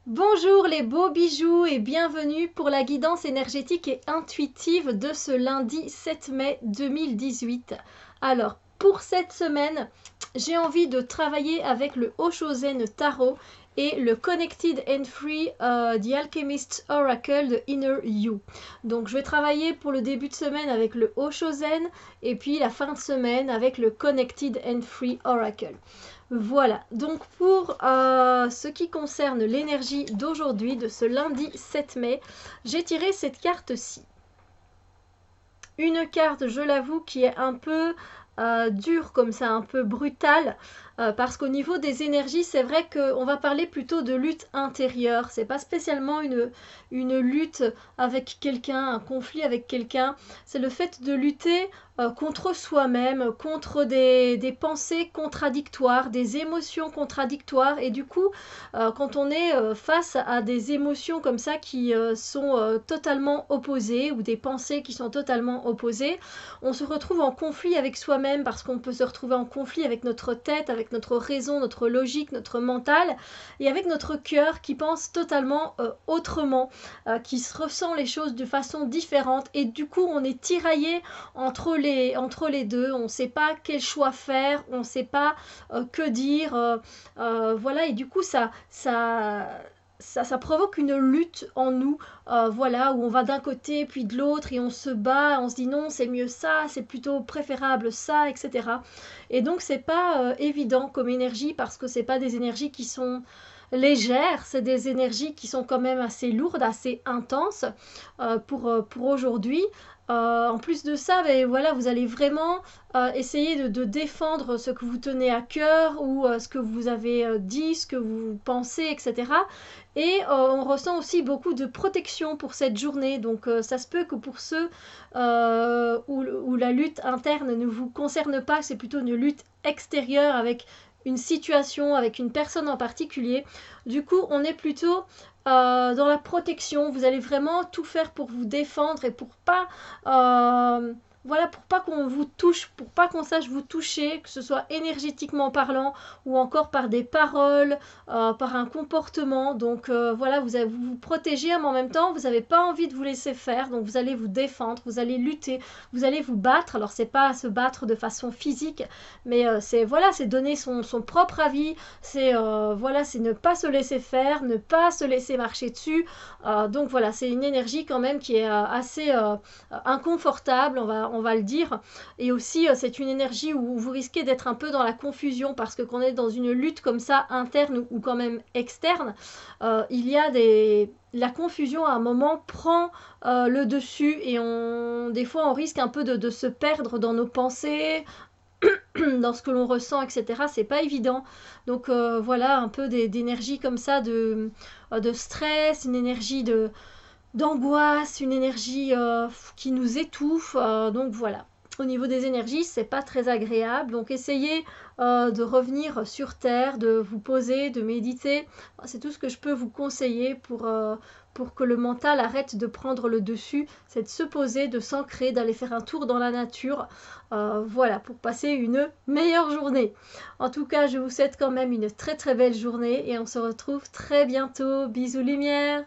Bonjour les beaux bijoux et bienvenue pour la guidance énergétique et intuitive de ce lundi 7 mai 2018. Alors, pour cette semaine, j'ai envie de travailler avec le Oshozen Tarot et le Connected and Free The Alchemist Oracle de Inner You. Donc, je vais travailler pour le début de semaine avec le Oshozen et puis la fin de semaine avec le Connected and Free Oracle. Voilà, donc pour ce qui concerne l'énergie d'aujourd'hui, de ce lundi 7 mai, j'ai tiré cette carte-ci. Une carte, je l'avoue, qui est un peu dure comme ça, un peu brutale, parce qu'au niveau des énergies, c'est vrai qu'on va parler plutôt de lutte intérieure. C'est pas spécialement une lutte avec quelqu'un, un conflit avec quelqu'un. C'est le fait de lutter contre soi-même, contre des pensées contradictoires, des émotions contradictoires. Et du coup, quand on est face à des émotions comme ça qui sont totalement opposées ou des pensées qui sont totalement opposées, on se retrouve en conflit avec soi-même parce qu'on peut se retrouver en conflit avec notre tête, avec notre raison, notre logique, notre mental et avec notre cœur qui pense totalement autrement, qui se ressent les choses de façon différente et du coup on est tiraillé entre les deux, on ne sait pas quel choix faire, on ne sait pas que dire, voilà, et du coup ça provoque une lutte en nous, voilà, où on va d'un côté puis de l'autre et on se bat, on se dit non, c'est mieux ça, c'est plutôt préférable ça, etc. Et donc c'est pas évident comme énergie parce que c'est pas des énergies qui sont légères, c'est des énergies qui sont quand même assez lourdes, assez intenses pour aujourd'hui. En plus de ça, ben, voilà, vous allez vraiment essayer de défendre ce que vous tenez à cœur ou ce que vous avez dit, ce que vous pensez, etc. Et on ressent aussi beaucoup de protection pour cette journée. Donc ça se peut que pour ceux où la lutte interne ne vous concerne pas, c'est plutôt une lutte extérieure avec une situation, avec une personne en particulier. Du coup, on est plutôt dans la protection. Vous allez vraiment tout faire pour vous défendre et pour pas voilà, pour pas qu'on vous touche, pour pas qu'on sache vous toucher, que ce soit énergétiquement parlant ou encore par des paroles, par un comportement. Donc voilà, vous allez vous protéger, mais en même temps, vous n'avez pas envie de vous laisser faire. Donc vous allez vous défendre, vous allez lutter, vous allez vous battre. Alors c'est pas se battre de façon physique, mais c'est voilà, c'est donner son propre avis. C'est voilà, c'est ne pas se laisser faire, ne pas se laisser marcher dessus. Donc voilà, c'est une énergie quand même qui est assez inconfortable, on va le dire. Et aussi, c'est une énergie où vous risquez d'être un peu dans la confusion parce que quand on est dans une lutte comme ça, interne ou quand même externe, il y a la confusion à un moment prend le dessus et des fois on risque un peu de se perdre dans nos pensées, dans ce que l'on ressent, etc. C'est pas évident. Donc voilà, un peu d'énergie comme ça, de stress, une énergie d'angoisse, une énergie qui nous étouffe. Donc voilà. Au niveau des énergies, c'est pas très agréable. Donc essayez de revenir sur Terre, de vous poser, de méditer. C'est tout ce que je peux vous conseiller pour que le mental arrête de prendre le dessus. C'est de se poser, de s'ancrer, d'aller faire un tour dans la nature. Voilà, pour passer une meilleure journée. En tout cas, je vous souhaite quand même une très très belle journée et on se retrouve très bientôt. Bisous lumière!